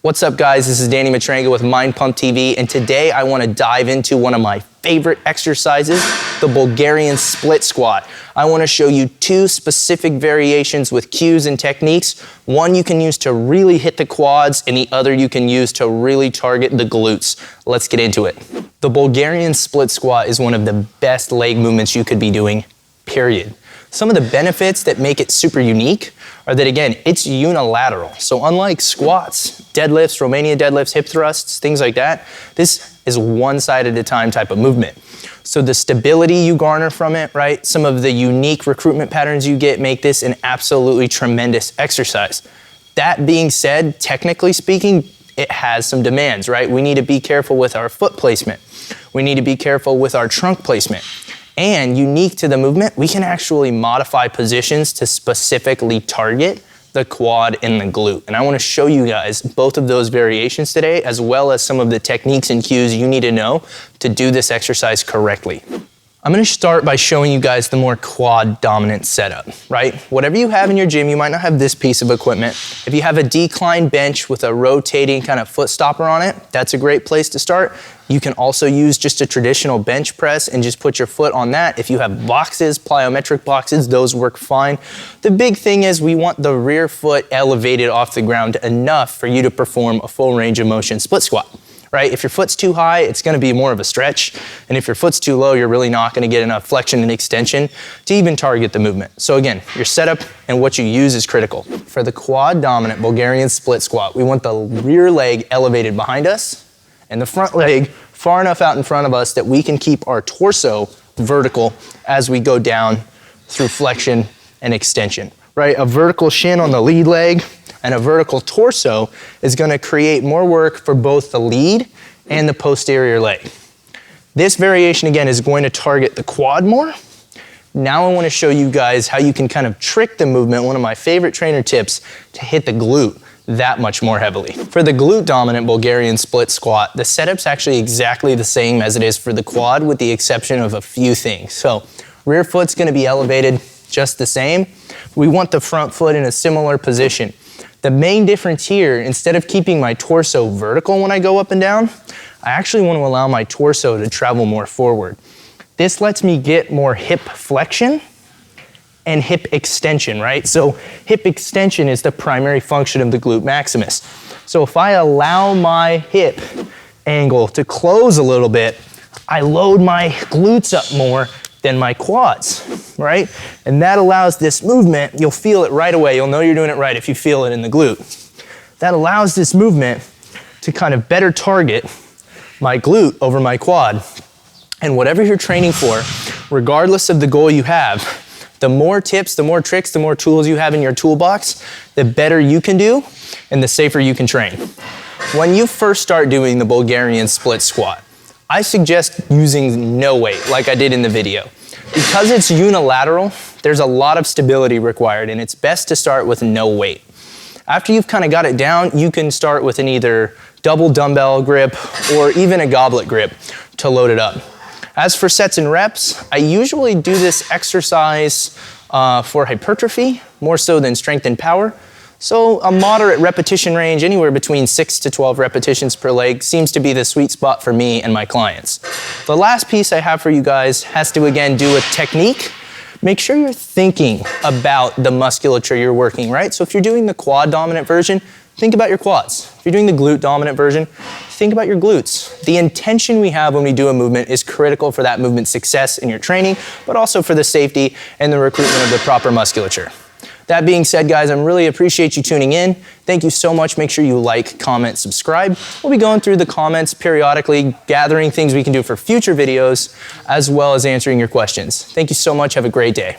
What's up guys, this is Danny Matranga with Mind Pump TV, and today I want to dive into one of my favorite exercises, the Bulgarian Split Squat. I want to show you two specific variations with cues and techniques. One you can use to really hit the quads, and the other you can use to really target the glutes. Let's get into it. The Bulgarian Split Squat is one of the best leg movements you could be doing, period. Some of the benefits that make it super unique are that, again, it's unilateral. So unlike squats, deadlifts, Romania deadlifts, hip thrusts, things like that, this is one side at a time type of movement. So the stability you garner from it, right? Some of the unique recruitment patterns you get make this an absolutely tremendous exercise. That being said, technically speaking, it has some demands, right? We need to be careful with our foot placement. We need to be careful with our trunk placement. And unique to the movement, we can actually modify positions to specifically target the quad and the glute. And I want to show you guys both of those variations today, as well as some of the techniques and cues you need to know to do this exercise correctly. I'm going to start by showing you guys the more quad dominant setup, right? Whatever you have in your gym, you might not have this piece of equipment. If you have a decline bench with a rotating kind of foot stopper on it, that's a great place to start. You can also use just a traditional bench press and just put your foot on that. If you have boxes, plyometric boxes, those work fine. The big thing is we want the rear foot elevated off the ground enough for you to perform a full range of motion split squat. Right? If your foot's too high, it's gonna be more of a stretch. And if your foot's too low, you're really not gonna get enough flexion and extension to even target the movement. So again, your setup and what you use is critical. For the quad dominant Bulgarian split squat, we want the rear leg elevated behind us and the front leg far enough out in front of us that we can keep our torso vertical as we go down through flexion and extension. Right? A vertical shin on the lead leg and a vertical torso is going to create more work for both the lead and the posterior leg. This variation, again, is going to target the quad more. Now I want to show you guys how you can kind of trick the movement, one of my favorite trainer tips, to hit the glute that much more heavily. For the glute dominant Bulgarian split squat, the setup's actually exactly the same as it is for the quad, with the exception of a few things. So rear foot's going to be elevated just the same. We want the front foot in a similar position. The main difference here, instead of keeping my torso vertical when I go up and down, I actually want to allow my torso to travel more forward. This lets me get more hip flexion and hip extension, right? So hip extension is the primary function of the glute maximus. So if I allow my hip angle to close a little bit, I load my glutes up more than my quads, right? And that allows this movement, you'll feel it right away. You'll know you're doing it right if you feel it in the glute. That allows this movement to kind of better target my glute over my quad. And whatever you're training for, regardless of the goal you have, the more tips, the more tricks, the more tools you have in your toolbox, the better you can do and the safer you can train. When you first start doing the Bulgarian split squat, I suggest using no weight like I did in the video. Because it's unilateral, there's a lot of stability required, and it's best to start with no weight. After you've kind of got it down, you can start with an either double dumbbell grip or even a goblet grip to load it up. As for sets and reps, I usually do this exercise for hypertrophy, more so than strength and power. So a moderate repetition range, anywhere between 6 to 12 repetitions per leg, seems to be the sweet spot for me and my clients. The last piece I have for you guys has to, again, do with technique. Make sure you're thinking about the musculature you're working, right? So if you're doing the quad dominant version, think about your quads. If you're doing the glute dominant version, think about your glutes. The intention we have when we do a movement is critical for that movement's success in your training, but also for the safety and the recruitment of the proper musculature. That being said, guys, I really appreciate you tuning in. Thank you so much. Make sure you like, comment, subscribe. We'll be going through the comments periodically, gathering things we can do for future videos, as well as answering your questions. Thank you so much. Have a great day.